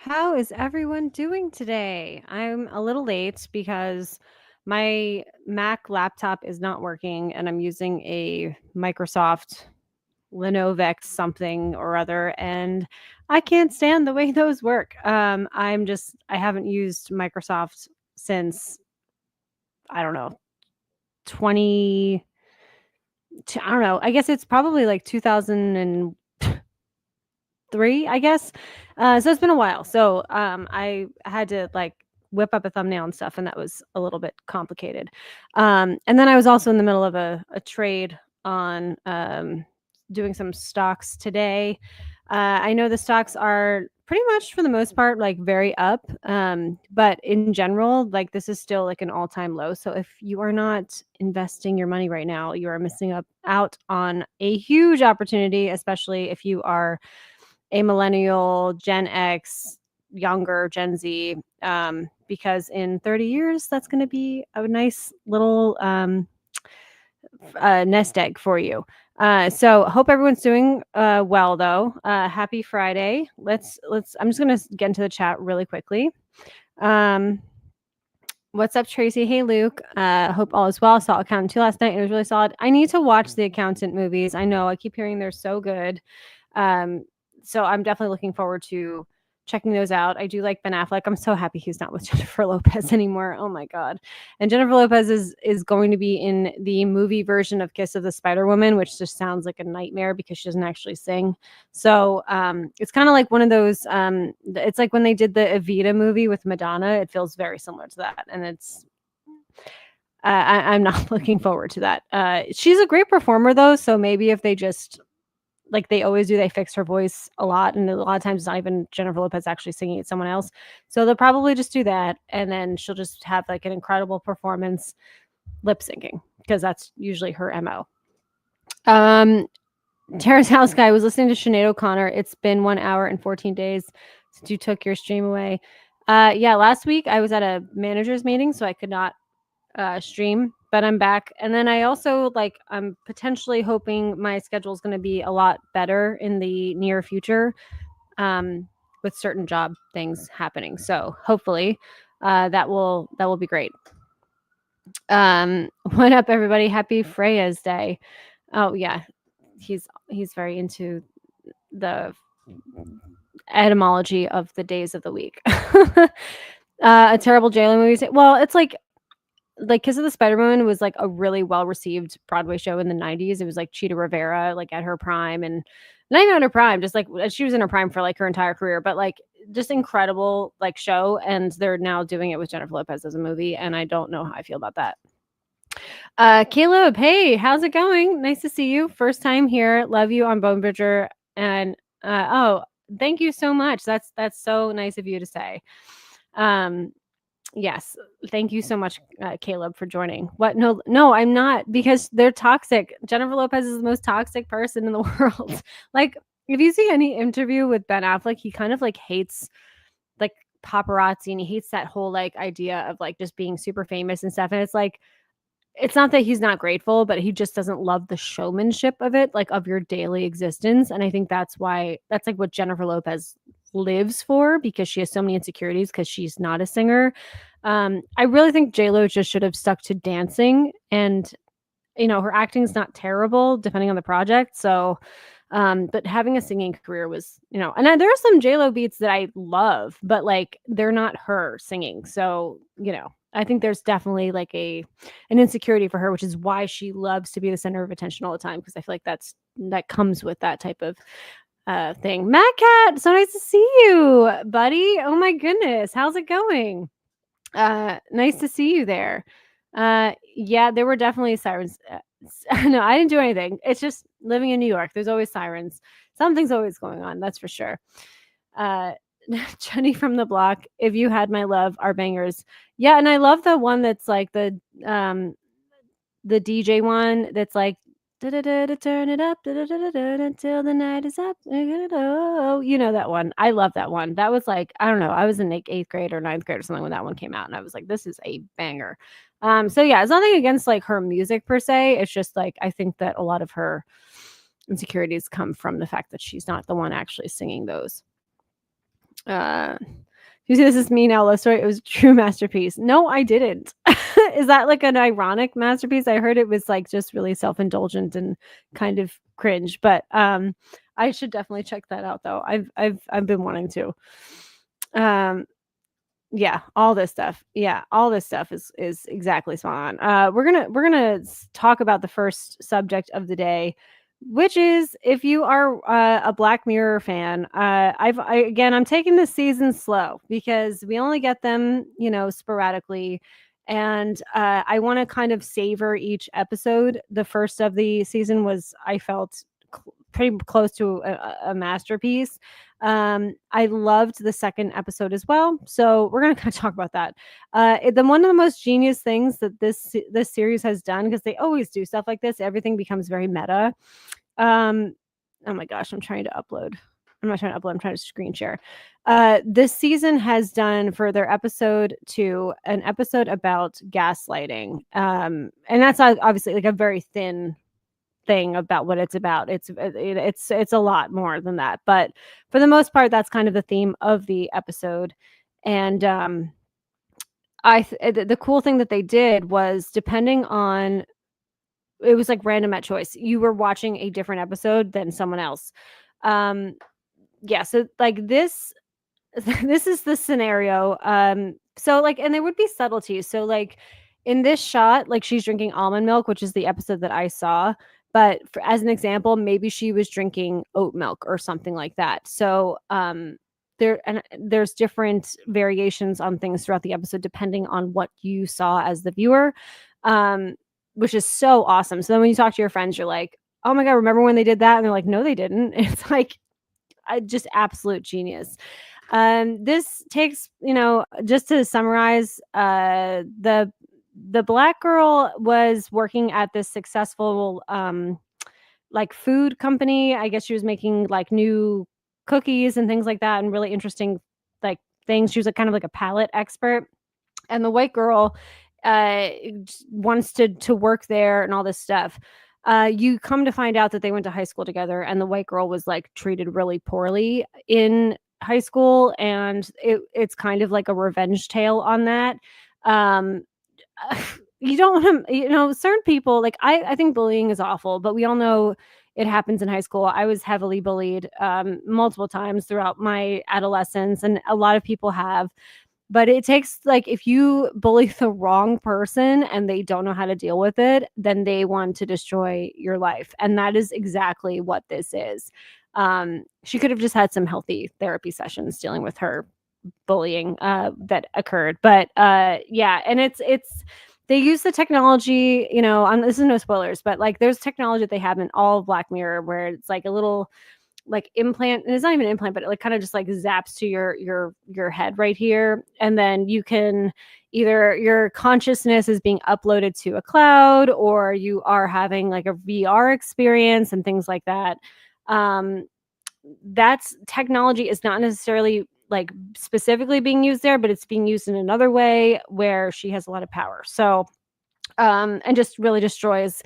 How is everyone doing today? I'm a little late because my Mac laptop is not working and I'm using a Microsoft Lenovex something or other, and I can't stand the way those work. I haven't used Microsoft since, I don't know, 20, I don't know. I guess it's probably like 2003, I guess. So it's been a while. So I had to like whip up a thumbnail and stuff, and that was a little bit complicated. And then I was also in the middle of a trade on doing some stocks today. I know the stocks are pretty much for the most part like very up, but in general, like this is still like an all-time low. So if you are not investing your money right now, you are missing out on a huge opportunity, especially if you are a millennial, Gen X, younger, Gen Z, because in 30 years, that's going to be a nice little nest egg for you. So hope everyone's doing well though. Happy Friday. I'm just gonna get into the chat really quickly. What's up, Tracy? Hey, Luke. Hope all is well. Saw Accountant 2 last night. It was really solid. I need to watch the Accountant movies. I know. I keep hearing they're so good. Um, so I'm definitely looking forward to checking those out. I do like Ben Affleck. I'm so happy he's not with Jennifer Lopez anymore. Oh my god. And Jennifer Lopez is going to be in the movie version of Kiss of the Spider Woman, which just sounds like a nightmare because she doesn't actually sing. So it's kind of like one of those. It's like when they did the Evita movie with Madonna. It feels very similar to that, and I'm not looking forward to that. She's a great performer though, so maybe if they just like they always do, they fix her voice a lot, and a lot of times it's not even Jennifer Lopez actually singing, it's someone else. So they'll probably just do that, and then she'll just have like an incredible performance lip syncing because that's usually her MO. Terrace House Guy was listening to Sinead O'Connor. It's been 1 hour and 14 days since you took your stream away. Yeah, last week I was at a manager's meeting, so I could not stream, but I'm back. And then I also I'm potentially hoping my schedule is going to be a lot better in the near future, with certain job things happening. So hopefully that will be great. What up, everybody? Happy Freya's Day. Oh yeah, he's very into the etymology of the days of the week. A terrible JLo movie. Well, it's like Kiss of the Spider-Woman was like a really well-received Broadway show in the 90s. It was like Cheetah Rivera, like at her prime, and not even at her prime, just like she was in her prime for like her entire career, but like just incredible like show. And they're now doing it with Jennifer Lopez as a movie, and I don't know how I feel about that. Caleb, hey, how's it going? Nice to see you. First time here. Love you on Bone Bridger. And oh, thank you so much. That's so nice of you to say. Yes, thank you so much, Caleb, for joining. What? No, I'm not, because they're toxic. Jennifer Lopez is the most toxic person in the world. Like, if you see any interview with Ben Affleck, he kind of like hates like paparazzi, and he hates that whole like idea of like just being super famous and stuff. And it's like, it's not that he's not grateful, but he just doesn't love the showmanship of it, like of your daily existence. And I think that's like what Jennifer Lopez lives for, because she has so many insecurities because she's not a singer. I really think JLo just should have stuck to dancing, and her acting is not terrible depending on the project. So, but having a singing career was, and there are some JLo beats that I love, but like they're not her singing. So, I think there's definitely like an insecurity for her, which is why she loves to be the center of attention all the time, because I feel like that comes with that type of thing. Matt Cat, so nice to see you, buddy. Oh my goodness, how's it going? Nice to see you there. Yeah, there were definitely sirens. No, I didn't do anything. It's just living in New York. There's always sirens. Something's always going on. That's for sure. Jenny from the block. If you had my love, are bangers. Yeah, and I love the one that's like the DJ one that's like turn it up until the night is up. Oh, that one. I love that one. That was like, I don't know, I was in like 8th grade or 9th grade or something when that one came out, and I was like, this is a banger. So yeah, it's nothing against like her music per se. It's just like I think that a lot of her insecurities come from the fact that she's not the one actually singing those. You see, this is me now, love story. It was a true masterpiece. No, I didn't. Is that like an ironic masterpiece? I heard it was like just really self-indulgent and kind of cringe, but I should definitely check that out though. I've been wanting to. Um yeah, all this stuff. Yeah, all this stuff is exactly spot on. We're gonna talk about the first subject of the day, which is if you are a Black Mirror fan. Again, I'm taking this season slow because we only get them, sporadically, and I want to kind of savor each episode. The first of the season was, I felt, pretty close to a masterpiece. I loved the second episode as well, so we're gonna kind of talk about that. One of the most genius things that this series has done, because they always do stuff like this, everything becomes very meta. Oh my gosh, I'm trying to upload. I'm not trying to upload. I'm trying to screen share. This season has done, for their episode 2, an episode about gaslighting, and that's obviously like a very thin thing about what it's about. It's a lot more than that, but for the most part, that's kind of the theme of the episode. And the cool thing that they did was, depending on, it was like random at choice. You were watching a different episode than someone else. Yeah, so like this this is the scenario. So like, and there would be subtleties. So like in this shot, like she's drinking almond milk, which is the episode that I saw. But as an example, maybe she was drinking oat milk or something like that. So there's different variations on things throughout the episode depending on what you saw as the viewer, which is so awesome. So then when you talk to your friends, you're like, "Oh my god, remember when they did that?" And they're like, "No, they didn't." It's like just absolute genius. This takes, just to summarize, the Black girl was working at this successful like food company. I guess she was making like new cookies and things like that, and really interesting like things. She was kind of like a palate expert. And the white girl uh wants to work there and all this stuff. You come to find out that they went to high school together, and the white girl was like treated really poorly in high school, and it's kind of like a revenge tale on that. um you don't want to, certain people, like, I think bullying is awful, but we all know it happens in high school. I was heavily bullied multiple times throughout my adolescence, and a lot of people have. But it takes, like, if you bully the wrong person and they don't know how to deal with it, then they want to destroy your life. And that is exactly what this is. She could have just had some healthy therapy sessions dealing with her bullying that occurred. But yeah, and it's they use the technology, this is no spoilers, but like there's technology that they have in all of Black Mirror where it's like a little like implant, and it's not even an implant, but it like kind of just like zaps to your head right here, and then you can, either your consciousness is being uploaded to a cloud, or you are having like a VR experience and things like that. That's technology is not necessarily like specifically being used there, but it's being used in another way where she has a lot of power. So and just really destroys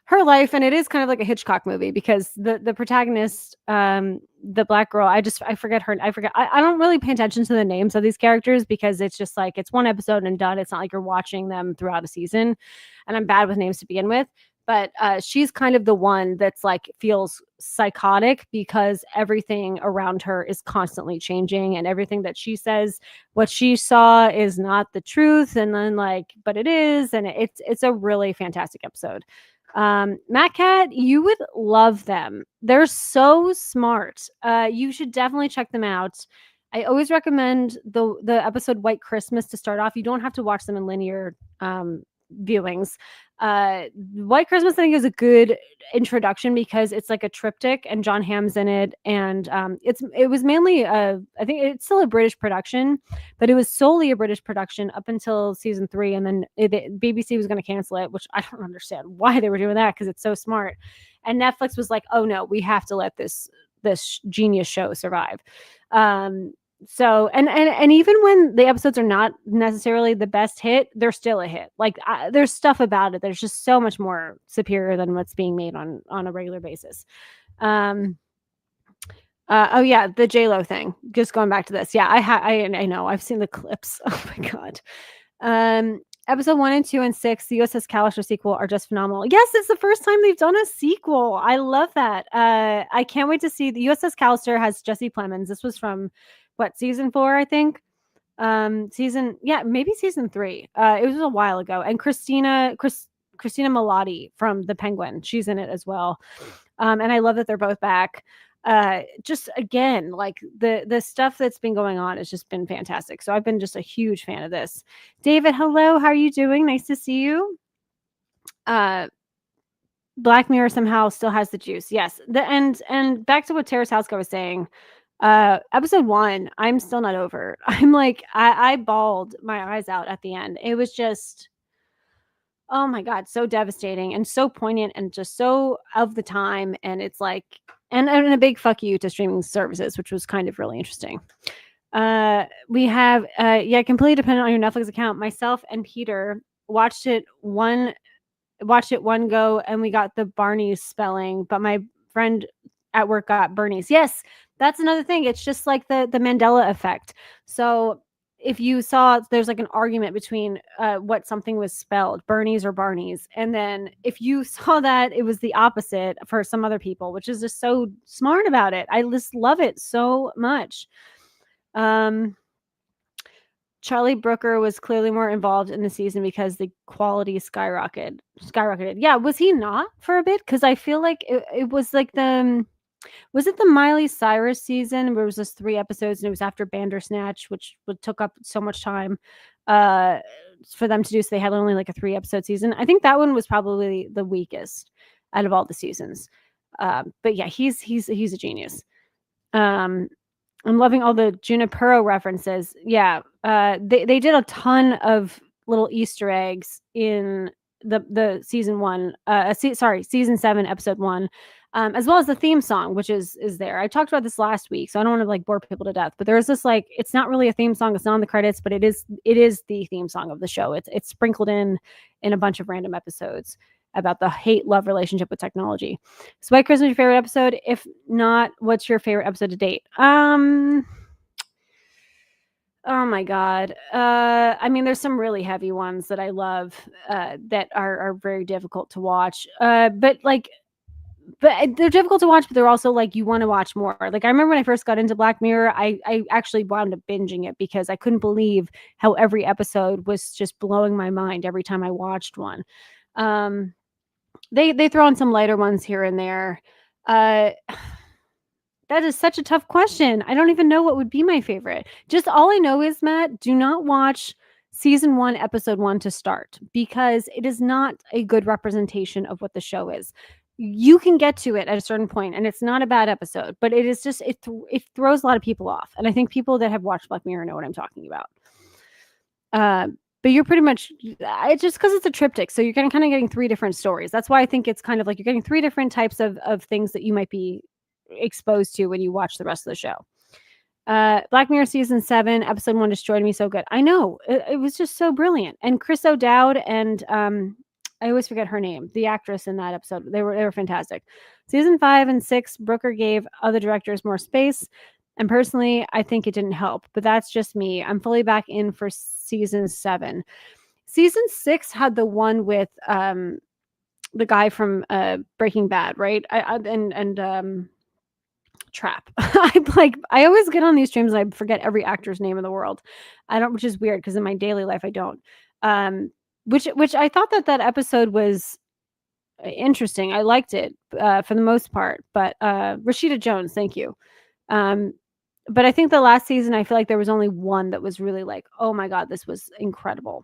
her life. And it is kind of like a Hitchcock movie, because the protagonist, the Black girl, I forget her, I don't really pay attention to the names of these characters, because it's just like it's one episode and done. It's not like you're watching them throughout a season, and I'm bad with names to begin with. But she's kind of the one that's like feels psychotic, because everything around her is constantly changing, and everything that she says, what she saw is not the truth, and then like, but it is, and it's a really fantastic episode. Matt Cat, you would love them. They're so smart. You should definitely check them out. I always recommend the episode White Christmas to start off. You don't have to watch them in linear viewings. White Christmas, I think, is a good introduction, because it's like a triptych, and John Hamm's in it, and it was mainly I think it's still a British production, but it was solely a British production up until season 3, and then BBC was going to cancel it, which I don't understand why they were doing that, because it's so smart. And Netflix was like, "Oh no, we have to let this genius show survive." So and even when the episodes are not necessarily the best hit, they're still a hit. Like there's stuff about it that's just so much more superior than what's being made on a regular basis. Oh yeah, the J-Lo thing. Just going back to this. Yeah, I know. I've seen the clips. Oh my god. Episode 1 and 2 and 6, the USS Callister sequel are just phenomenal. Yes, it's the first time they've done a sequel. I love that. I can't wait to see the USS Callister has Jesse Plemons. This was from what, season 4, I think. Maybe season 3. It was a while ago. And Christina Milioti from The Penguin, she's in it as well. And I love that they're both back. Just again, like the stuff that's been going on has just been fantastic. So I've been just a huge fan of this. David, hello, how are you doing? Nice to see you. Black Mirror somehow still has the juice. Yes. And back to what Terrace Houseco was saying. Episode 1, I'm still not over. I'm like, I bawled my eyes out at the end. It was just, oh my God, so devastating and so poignant and just so of the time. And it's like, and a big fuck you to streaming services, which was kind of really interesting. We have, completely dependent on your Netflix account. Myself and Peter watched it one go, and we got the Barney's spelling, but my friend at work got Bernie's. Yes, that's another thing. It's just like the Mandela effect. So if you saw, there's like an argument between what something was spelled, Bernie's or Barney's. And then if you saw that it was the opposite for some other people, which is just so smart about it. I just love it so much. Charlie Brooker was clearly more involved in the season because the quality skyrocketed. Yeah, was he not for a bit? Because I feel like it was like was it the Miley Cyrus season where it was just 3 episodes and it was after Bandersnatch, which took up so much time for them to do. So they had only like a 3-episode season. I think that one was probably the weakest out of all the seasons. But yeah, he's a genius. I'm loving all the Junipero references. Yeah, they did a ton of little Easter eggs in the season 1. Season 7, episode 1. As well as the theme song, which is there. I talked about this last week, so I don't want to like bore people to death. But there's this like, it's not really a theme song. It's not on the credits, but it is the theme song of the show. It's sprinkled in a bunch of random episodes about the hate-love relationship with technology. So White Christmas, your favorite episode? If not, what's your favorite episode to date? Oh my God. I mean, there's some really heavy ones that I love that are very difficult to watch. But they're difficult to watch, but they're also like, you want to watch more. Like I remember when I first got into Black Mirror, I actually wound up binging it because I couldn't believe how every episode was just blowing my mind every time I watched one. They throw in some lighter ones here and there. That is such a tough question. I don't even know what would be my favorite. Just all I know is, Matt, do not watch season 1, episode 1 to start because it is not a good representation of what the show is. You can get to it at a certain point and it's not a bad episode, but it is just, it throws a lot of people off. And I think people that have watched Black Mirror know what I'm talking about. But you're pretty much, it's just because it's a triptych. So you're kind of getting 3 different stories. That's why I think it's kind of like you're getting 3 different types of things that you might be exposed to when you watch the rest of the show. Black Mirror season 7, episode 1 destroyed me so good. I know, it was just so brilliant. And Chris O'Dowd and I always forget her name, the actress in that episode. They were fantastic. Season 5 and 6, Brooker gave other directors more space. And personally, I think it didn't help, but that's just me. I'm fully back in for season 7. Season 6 had the one with the guy from Breaking Bad, right? Trap. I always get on these streams and I forget every actor's name in the world. Which is weird because in my daily life I don't. Which I thought that episode was interesting. I liked it for the most part, but Rashida Jones, thank you. But I think the last season, I feel like there was only one that was really like, oh my God, this was incredible.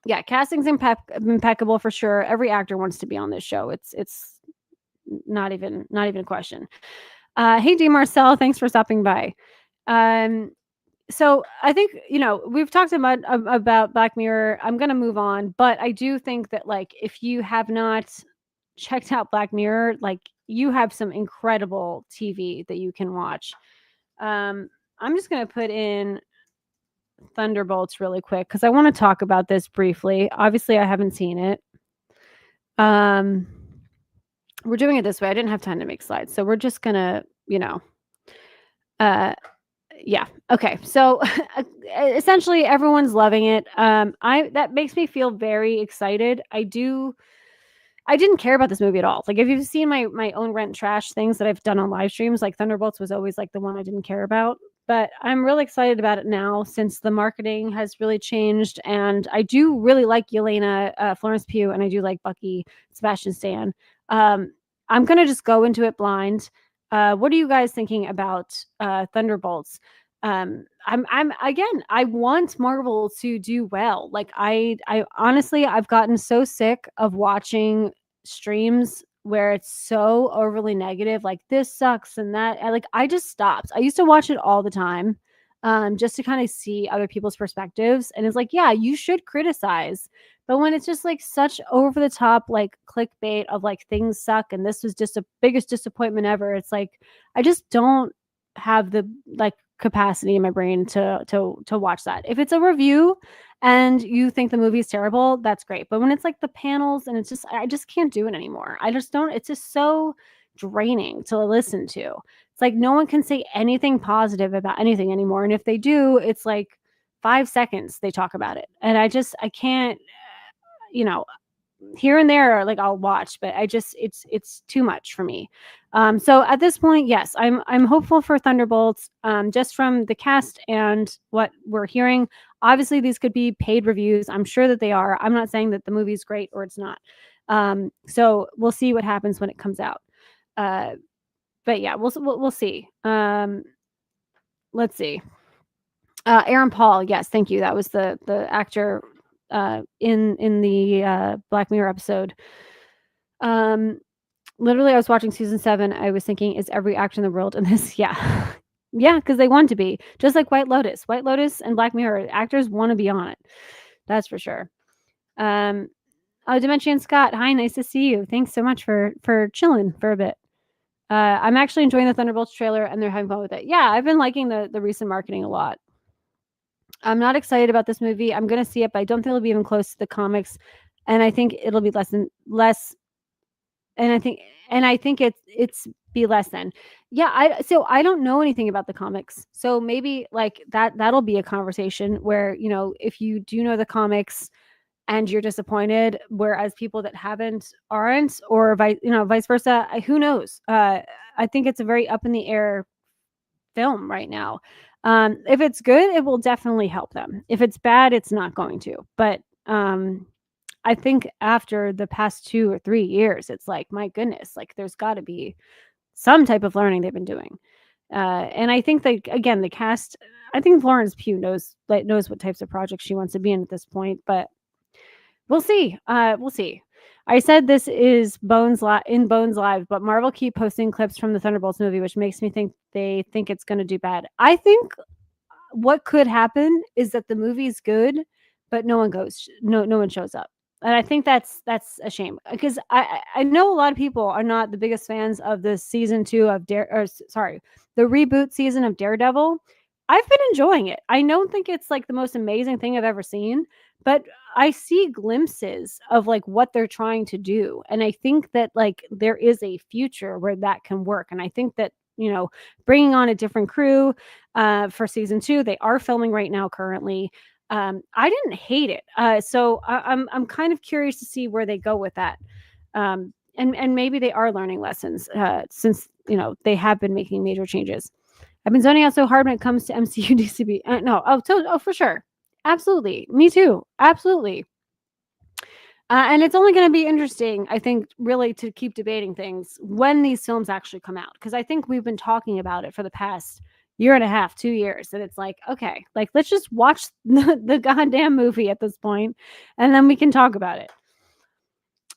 Yeah, casting's impeccable for sure. Every actor wants to be on this show. It's not even a question. Hey, D. Marcel, thanks for stopping by. So I think, we've talked about Black Mirror. I'm going to move on, but I do think that like, if you have not checked out Black Mirror, like you have some incredible TV that you can watch. I'm just going to put in Thunderbolts really quick because I want to talk about this briefly. Obviously, I haven't seen it. We're doing it this way. I didn't have time to make slides, so we're just going to, Yeah. Okay. So essentially everyone's loving it. That makes me feel very excited. I didn't care about this movie at all. Like if you've seen my own rent trash things that I've done on live streams, like Thunderbolts was always like the one I didn't care about. But I'm really excited about it now since the marketing has really changed, and I do really like Yelena, Florence Pugh, and I do like Bucky, Sebastian Stan. Um, I'm gonna just go into it blind. What are you guys thinking about Thunderbolts? I'm again, I want Marvel to do well. Like I honestly, I've gotten so sick of watching streams where it's so overly negative, like this sucks and that. I just stopped. I used to watch it all the time, just to kind of see other people's perspectives. And it's like, yeah, you should criticize. But when it's just like such over the top, like clickbait of like things suck and this was just the biggest disappointment ever, it's like I just don't have the like capacity in my brain to watch that. If it's a review and you think the movie is terrible, that's great. But when it's like the panels and it's just I just can't do it anymore. I just don't. It's just so draining to listen to. It's like no one can say anything positive about anything anymore. And if they do, it's like 5 seconds they talk about it. And I can't, you know, here and there like I'll watch, but I just it's too much for me. So at this point, yes, I'm hopeful for Thunderbolts, just from the cast and what we're hearing. Obviously these could be paid reviews. I'm sure that they are. I'm not saying that the movie's great or it's not. So we'll see what happens when it comes out. uh but yeah, we'll see. Let's see. Aaron Paul, yes, thank you. That was the actor in the Black Mirror episode. Um, Literally, I was watching season 7. I was thinking, is every actor in the world in this? Yeah, yeah, because they want to be, just like White Lotus. White Lotus and Black Mirror actors want to be on it. That's for sure. Oh, Dementia and Scott, hi, nice to see you. Thanks so much for chilling for a bit. I'm actually enjoying the Thunderbolts trailer, and they're having fun with it. Yeah, I've been liking the recent marketing a lot. I'm not excited about this movie. I'm gonna see it, but I don't think it'll be even close to the comics, and I think it'll be less. And I think it's be less than. Yeah, I don't know anything about the comics, so maybe like that'll be a conversation where if you do know the comics and you're disappointed, whereas people that haven't aren't, or vice versa. Who knows? I think it's a very up in the air film right now. If it's good, it will definitely help them. If it's bad, it's not going to. But I think after the past 2 or 3 years, it's like, my goodness, like there's got to be some type of learning they've been doing. And I think that again, the cast. I think Florence Pugh knows what types of projects she wants to be in at this point, but we'll see. We'll see. I said this is Bones Live, but Marvel keep posting clips from the Thunderbolts movie, which makes me think they think it's going to do bad. I think what could happen is that the movie's good, but no one shows up. And I think that's a shame, because I know a lot of people are not the biggest fans of the season 2 of the reboot season of Daredevil. I've been enjoying it. I don't think it's like the most amazing thing I've ever seen, but I see glimpses of like what they're trying to do. And I think that like there is a future where that can work. And I think that, bringing on a different crew for season 2, they are filming right now currently. I didn't hate it. So I'm kind of curious to see where they go with that. And maybe they are learning lessons, since, they have been making major changes. I've been zoning out so hard when it comes to MCU DCB. No, for sure. Absolutely. Me too. Absolutely. And it's only going to be interesting, I think, really to keep debating things when these films actually come out. Because I think we've been talking about it for the past year and a half, 2 years. And it's like, okay, like let's just watch the goddamn movie at this point, and then we can talk about it.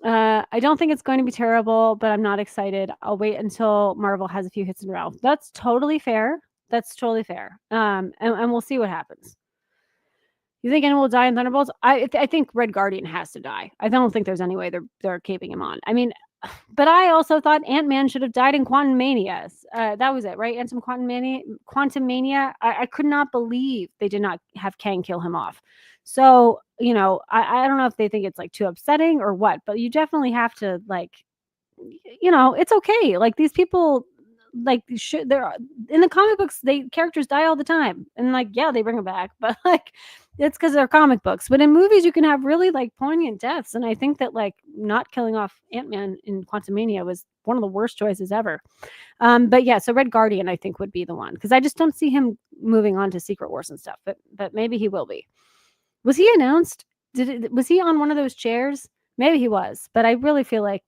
I don't think it's going to be terrible, but I'm not excited. I'll wait until Marvel has a few hits in a row. That's totally fair. That's totally fair. And we'll see what happens. You think anyone will die in Thunderbolts? I think Red Guardian has to die. I don't think there's any way they're keeping him on. I mean, but I also thought Ant-Man should have died in Quantum Mania. That was it, right? Quantum Mania. I could not believe they did not have Kang kill him off. So, I don't know if they think it's like too upsetting or what, but you definitely have to like, it's okay. Like these people like they're in the comic books, characters die all the time, and like yeah, they bring them back, but like it's because they're comic books. But in movies, you can have really like poignant deaths, and I think that like not killing off Ant-Man in Quantumania was one of the worst choices ever. But yeah, so Red Guardian I think would be the one, because I just don't see him moving on to Secret Wars and stuff. But maybe he will be. Was he announced? Was he on one of those chairs? Maybe he was, but I really feel like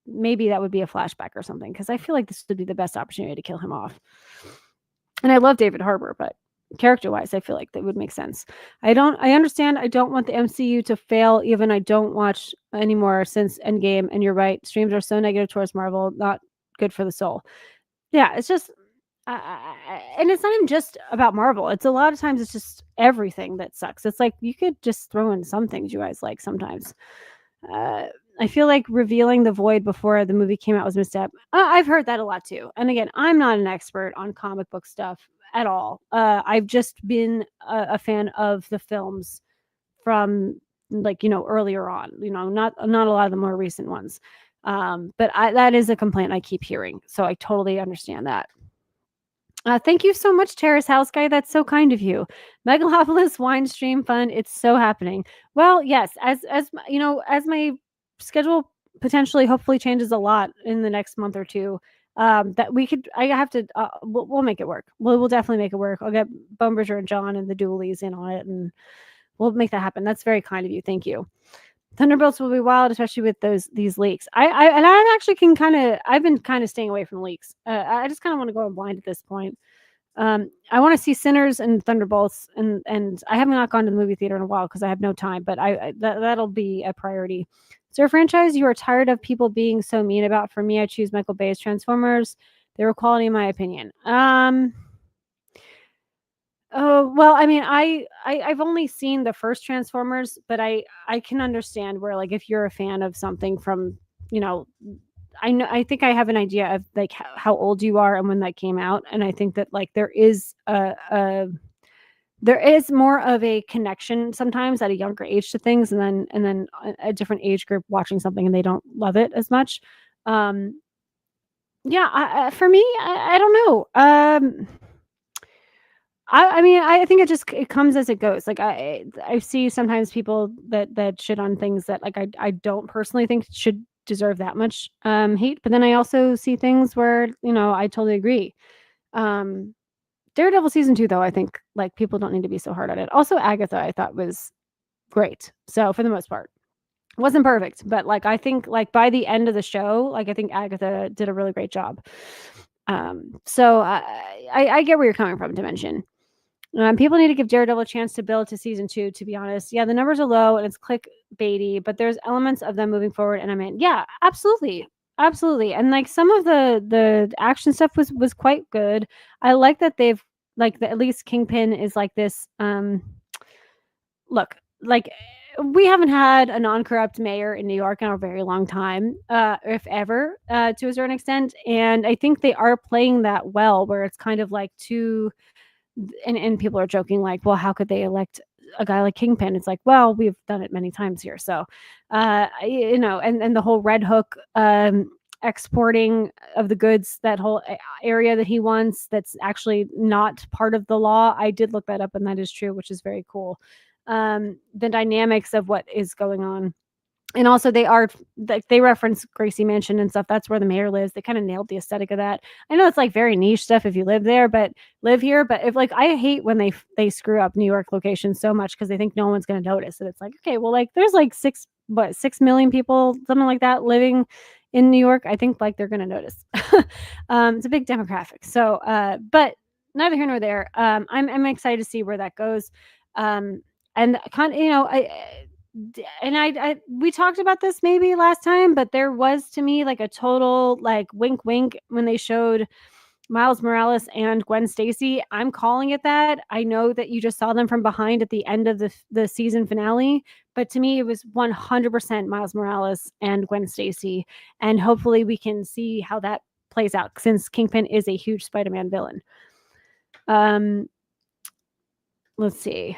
maybe that would be a flashback or something, because I feel like this would be the best opportunity to kill him off. And I love David Harbour, but character-wise, I feel like that would make sense. I understand. I don't want the MCU to fail. Even I don't watch anymore since Endgame. And you're right, streams are so negative towards Marvel, not good for the soul. Yeah, it's just, and it's not even just about Marvel. It's a lot of times it's just everything that sucks. It's like you could just throw in some things you guys like sometimes. I feel like revealing the Void before the movie came out was a misstep. I've heard that a lot too. And again, I'm not an expert on comic book stuff at all. I've just been a fan of the films from like, earlier on, not a lot of the more recent ones. But that is a complaint I keep hearing. So I totally understand that. Thank you so much, Terrace House Guy. That's so kind of you. Megalopolis Wine Stream Fund. It's so happening. Well, yes, as as my schedule potentially, hopefully, changes a lot in the next month or two. That we could, I have to. We'll make it work. We'll definitely make it work. I'll get Bonebridger and John and the Doolies in on it, and we'll make that happen. That's very kind of you. Thank you. Thunderbolts will be wild, especially with these leaks. I actually I've been kind of staying away from leaks. I just kind of want to go in blind at this point. I want to see Sinners and Thunderbolts, and I have not gone to the movie theater in a while because I have no time. But that'll be a priority. Is there a franchise you are tired of people being so mean about? For me, I choose Michael Bay's Transformers. They were quality, in my opinion. Oh, well, I mean, I've only seen the first Transformers, but I can understand where, like, if you're a fan of something from, I think I have an idea of like how old you are and when that came out, and I think that like there is more of a connection sometimes at a younger age to things, and then a different age group watching something and they don't love it as much. Yeah, for me, I don't know. I mean, I think it comes as it goes. Like I see sometimes people that shit on things that like I don't personally think should deserve that much hate, but then I also see things where I totally agree. Daredevil season 2 though, I think like people don't need to be so hard on it. Also, Agatha I thought was great. So for the most part, it wasn't perfect, but like I think like by the end of the show, like I think Agatha did a really great job. So I get where you're coming from, Dimension. People need to give Daredevil a chance to build to season 2, to be honest. Yeah, the numbers are low and it's clickbaity, but there's elements of them moving forward, and I'm in. Yeah, absolutely. Absolutely. And like some of the action stuff was quite good. I like that they've like at least Kingpin is like this look, like we haven't had a non-corrupt mayor in New York in a very long time, if ever, to a certain extent. And I think they are playing that well, where it's kind of like too and people are joking like, well, how could they elect a guy like Kingpin? It's like, well, we've done it many times here. So, and the whole Red Hook exporting of the goods, that whole area that he wants, that's actually not part of the law. I did look that up, and that is true, which is very cool. The dynamics of what is going on. And also they reference Gracie Mansion and stuff. That's where the mayor lives. They kind of nailed the aesthetic of that. I know it's like very niche stuff if you live here, but if like, I hate when they screw up New York locations so much because they think no one's going to notice. And it's like, okay, well, like there's like 6 million people, something like that, living in New York. I think like they're going to notice. It's a big demographic. So, but neither here nor there. I'm excited to see where that goes. And kind of, we talked about this maybe last time, but there was to me like a total like wink wink when they showed Miles Morales and Gwen Stacy. I'm calling it that. I know that you just saw them from behind at the end of the season finale, but to me it was 100% Miles Morales and Gwen Stacy, and hopefully we can see how that plays out since Kingpin is a huge Spider-Man villain. Let's see.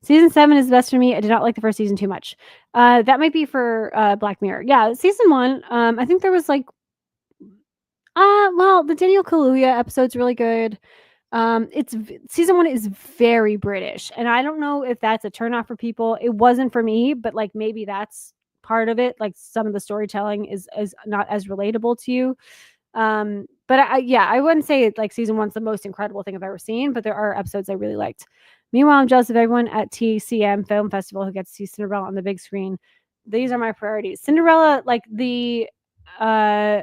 Season 7 is the best for me. I did not like the first season too much. That might be for Black Mirror. Yeah, season 1. I think there was like Well, the Daniel Kaluuya episode's really good. Season 1 is very British, and I don't know if that's a turnoff for people. It wasn't for me, but like maybe that's part of it. Like some of the storytelling is not as relatable to you. But yeah, I wouldn't say like season 1's the most incredible thing I've ever seen, but there are episodes I really liked. Meanwhile, I'm jealous of everyone at TCM Film Festival who gets to see Cinderella on the big screen. These are my priorities. Cinderella, like uh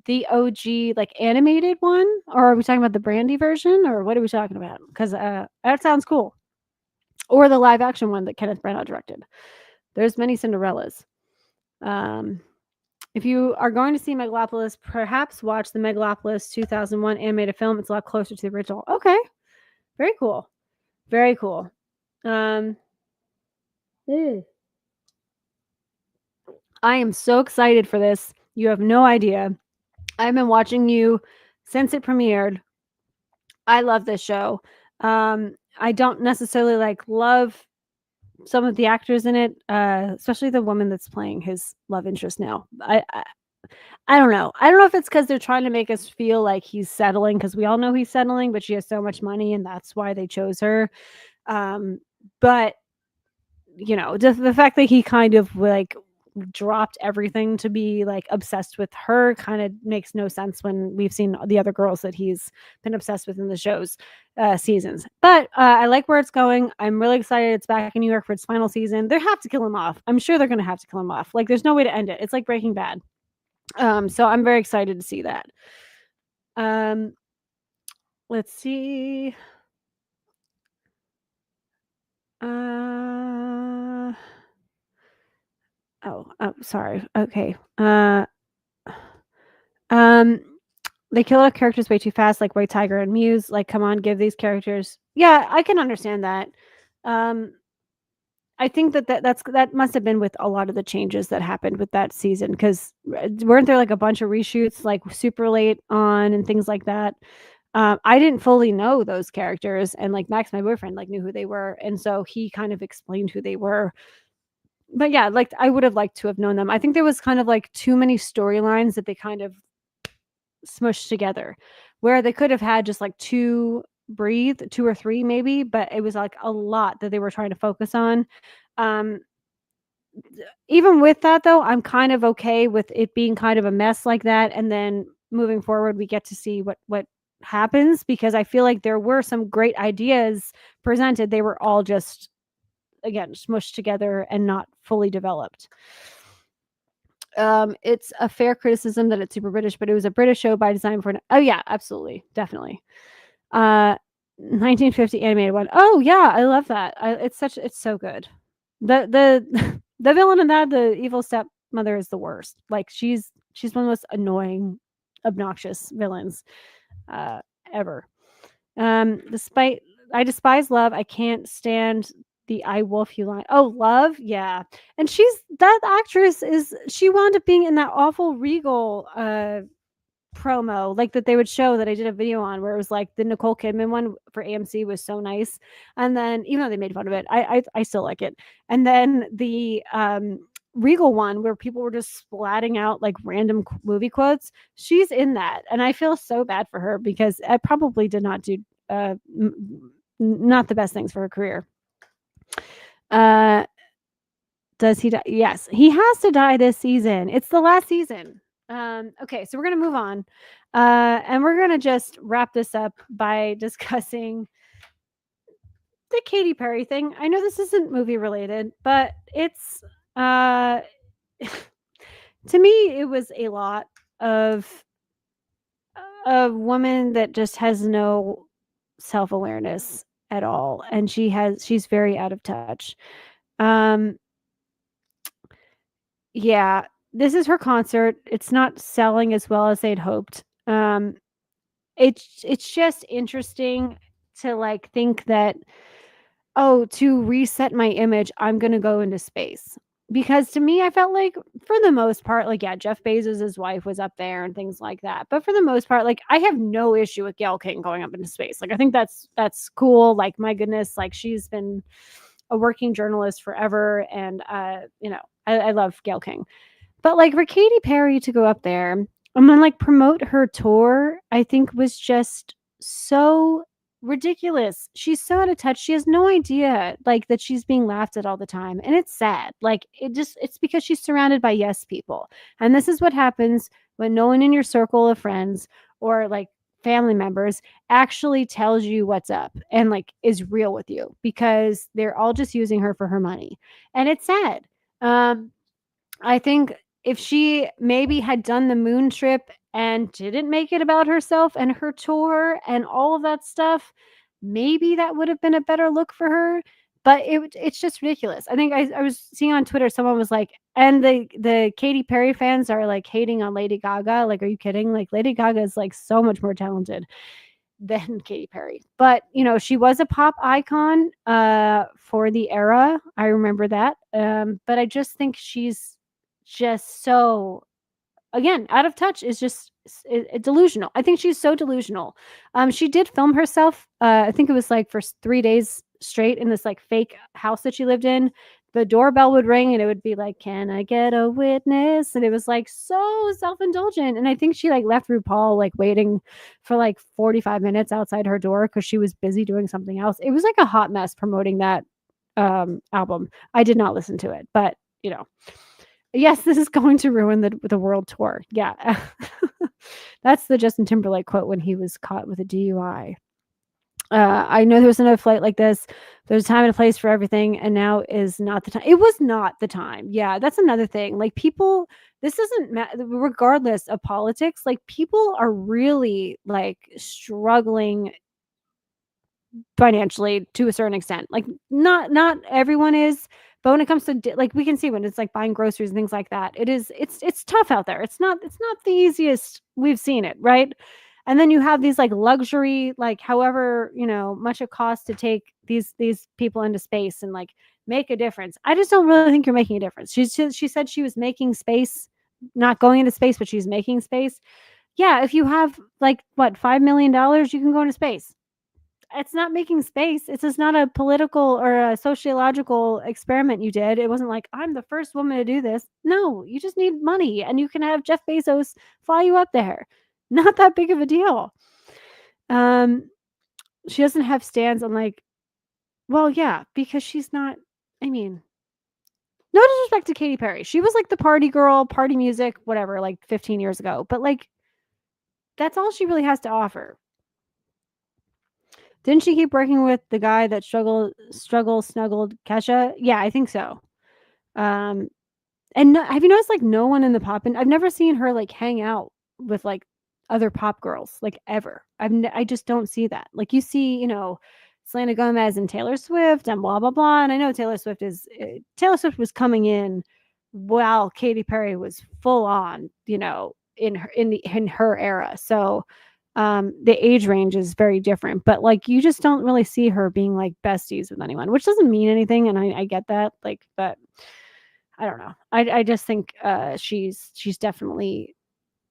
the OG like animated one, or are we talking about the Brandy version, or what are we talking about? Because that sounds cool. Or the live action one that Kenneth Branagh directed. There's many Cinderellas. Um, if you are going to see Megalopolis, perhaps watch the Megalopolis 2001 animated film. It's a lot closer to the original. Okay, very cool, very cool. I am so excited for this. You have no idea. I've been watching you since it premiered. I love this show. I don't necessarily like love some of the actors in it, especially the woman that's playing his love interest now. I don't know. I don't know if it's because they're trying to make us feel like he's settling, because we all know he's settling, but she has so much money and that's why they chose her. But you know, just the fact that he kind of like dropped everything to be like obsessed with her kind of makes no sense when we've seen the other girls that he's been obsessed with in the show's seasons. But I like where it's going. I'm really excited it's back in New York for its final season. They have to kill him off. I'm sure they're going to have to kill him off. Like there's no way to end it. It's like Breaking Bad. So I'm very excited to see that. Let's see. Sorry. Okay. They kill off characters way too fast, like White Tiger and Muse. Like, come on, give these characters. Yeah, I can understand that. I think that must have been with a lot of the changes that happened with that season, because weren't there like a bunch of reshoots like super late on and things like that. I didn't fully know those characters, and like Max, my boyfriend, like knew who they were, and so he kind of explained who they were. But yeah, like I would have liked to have known them. I think there was kind of like too many storylines that they kind of smushed together, where they could have had just like two or three maybe, but it was like a lot that they were trying to focus on. Um, Even with that though, I'm kind of okay with it being kind of a mess like that, and then moving forward we get to see what happens, because I feel like there were some great ideas presented. They were all just again smushed together and not fully developed. It's a fair criticism that it's super British, but it was a British show by design for oh yeah, absolutely, definitely. 1950 animated one. Oh yeah, I love that. It's so good. The the villain in that, the evil stepmother, is the worst. Like she's one of the most annoying, obnoxious villains ever. Despite I despise Love. I can't stand the I Wolf You line. Oh, Love, yeah. And that actress she wound up being in that awful Regal promo like that they would show that I did a video on, where it was like the Nicole Kidman one for AMC was so nice, and then even though they made fun of it, I still like it. And then the Regal one where people were just splatting out like random movie quotes, she's in that, and I feel so bad for her because I probably did not do not the best things for her career. Does he die? Yes, he has to die this season. It's the last season. Okay, so we're gonna move on, and we're gonna just wrap this up by discussing the Katy Perry thing. I know this isn't movie related, but it's to me it was a lot of a woman that just has no self-awareness at all, and she's very out of touch. Yeah, this is her concert. It's not selling as well as they'd hoped. It's just interesting to like think that, oh, to reset my image, I'm gonna go into space. Because to me, I felt like for the most part, like yeah, Jeff Bezos' wife was up there and things like that. But for the most part, like I have no issue with Gail King going up into space. Like I think that's cool. Like my goodness, like she's been a working journalist forever, and I love Gail King. But like for Katy Perry to go up there, And then, like, promote her tour, I think was just so ridiculous. She's so out of touch. She has no idea, like, that she's being laughed at all the time, and it's sad. Like, it's because she's surrounded by yes people. And this is what happens when no one in your circle of friends or, like, family members actually tells you what's up and, like, is real with you, because they're all just using her for her money. And it's sad. Um, I think if she maybe had done the moon trip and didn't make it about herself and her tour and all of that stuff, maybe that would have been a better look for her. But it's just ridiculous. I think I was seeing on Twitter, someone was like, and the Katy Perry fans are like hating on Lady Gaga. Like, are you kidding? Like, Lady Gaga is like so much more talented than Katy Perry. But, you know, she was a pop icon for the era. I remember that. But I just think she's just so, again, out of touch. Is just delusional. I think she's so delusional. She did film herself. I think it was like for 3 days straight in this like fake house that she lived in. The doorbell would ring and it would be like, "Can I get a witness?" And it was like so self-indulgent. And I think she like left RuPaul like waiting for like 45 minutes outside her door because she was busy doing something else. It was like a hot mess promoting that album. I did not listen to it, but you know, yes, this is going to ruin the world tour. Yeah. That's the Justin Timberlake quote when he was caught with a DUI. I know there was another flight like this. There's a time and a place for everything, and now is not the time. It was not the time. Yeah, that's another thing. Like, people, this isn't regardless of politics. Like, people are really like struggling financially to a certain extent. Like, not everyone is, but when it comes to like, we can see when it's like buying groceries and things like that, it's tough out there. It's not the easiest we've seen it, right? And then you have these like luxury, like, however, you know, much it costs to take these people into space and like make a difference. I just don't really think you're making a difference. She said she was making space, not going into space, but she's making space. Yeah, if you have like what, $5 million, you can go into space. It's not making space. It's just not a political or a sociological experiment you did. It wasn't like, I'm the first woman to do this. No, you just need money and you can have Jeff Bezos fly you up there. Not that big of a deal. Um, she doesn't have stands on like, well, yeah, because she's not, I mean, no disrespect to Katy Perry. She was like the party girl, party music, whatever, like 15 years ago. But like, that's all she really has to offer. Didn't she keep working with the guy that snuggled Kesha? Yeah, I think so. Um, and have you noticed like no one in the pop? And I've never seen her like hang out with like other pop girls like ever. I just don't see that. Like, you see, you know, Selena Gomez and Taylor Swift and blah blah blah. And I know Taylor Swift was coming in while Katy Perry was full on, you know, in her era. So the age range is very different, but like, you just don't really see her being like besties with anyone, which doesn't mean anything. And I get that, like, but I don't know. I just think she's definitely,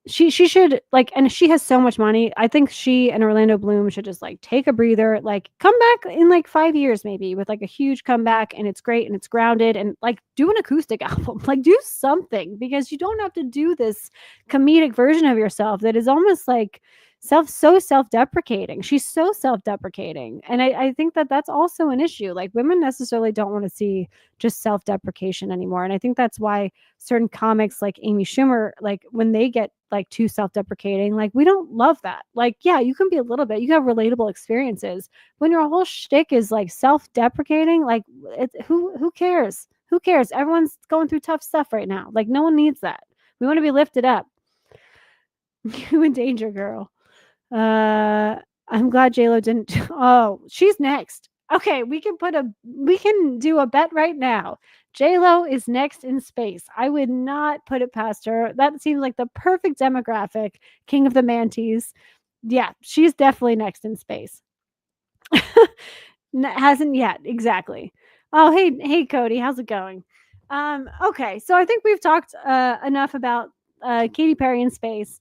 she should like, and she has so much money. I think she and Orlando Bloom should just like take a breather, like come back in like 5 years maybe with like a huge comeback, and it's great and it's grounded, and like do an acoustic album, like do something, because you don't have to do this comedic version of yourself that is almost like self-deprecating. She's so self-deprecating, and I think that that's also an issue. Like, women necessarily don't want to see just self-deprecation anymore, and I think that's why certain comics like Amy Schumer, like when they get like too self-deprecating, like, we don't love that. Like, yeah, you can be a little bit, you have relatable experiences. When your whole shtick is like self-deprecating, like, who cares? Who cares? Everyone's going through tough stuff right now. Like, no one needs that. We want to be lifted up. You in danger, girl. I'm glad JLo didn't. Oh, she's next. Okay, we can do a bet right now. JLo is next in space. I would not put it past her. That seems like the perfect demographic. King of the Manties. Yeah, she's definitely next in space. Hasn't yet, exactly. Oh, hey, Cody, how's it going? Okay, so I think we've talked enough about Katy Perry in space.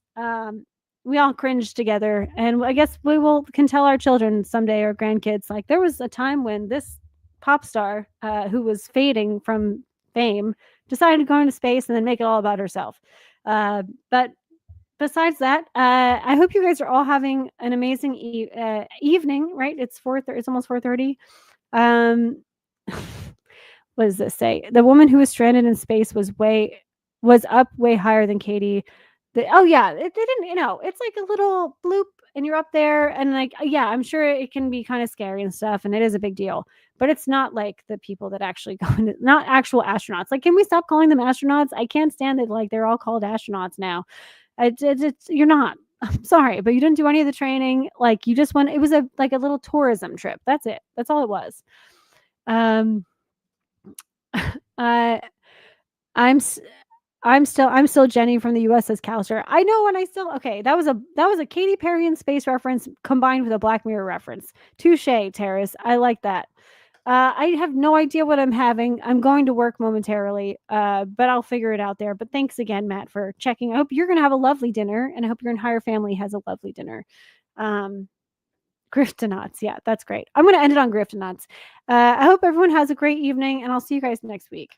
We all cringed together, and I guess can tell our children someday, or grandkids, like, there was a time when this pop star who was fading from fame decided to go into space and then make it all about herself. But besides that, I hope you guys are all having an amazing evening. Right? It's It's almost 4:30. Um, what does this say? The woman who was stranded in space was up way higher than Katy. Oh yeah, they didn't. It's like a little bloop, and you're up there, and like yeah, I'm sure it can be kind of scary and stuff, and it is a big deal. But it's not like the people that actually go into, not actual astronauts. Like, can we stop calling them astronauts? I can't stand it. Like, they're all called astronauts now. You're not. I'm sorry, but you didn't do any of the training. Like, you just went. It was like a little tourism trip. That's it. That's all it was. Um, uh, I'm I'm still Jenny from the USS Callister. I know, and I still okay. That was a Katy Perry in space reference combined with a Black Mirror reference. Touche, Terrace. I like that. I have no idea what I'm having. I'm going to work momentarily, but I'll figure it out there. But thanks again, Matt, for checking. I hope you're going to have a lovely dinner, and I hope your entire family has a lovely dinner. Griftonauts. Yeah, that's great. I'm going to end it on Griftonauts. I hope everyone has a great evening, and I'll see you guys next week.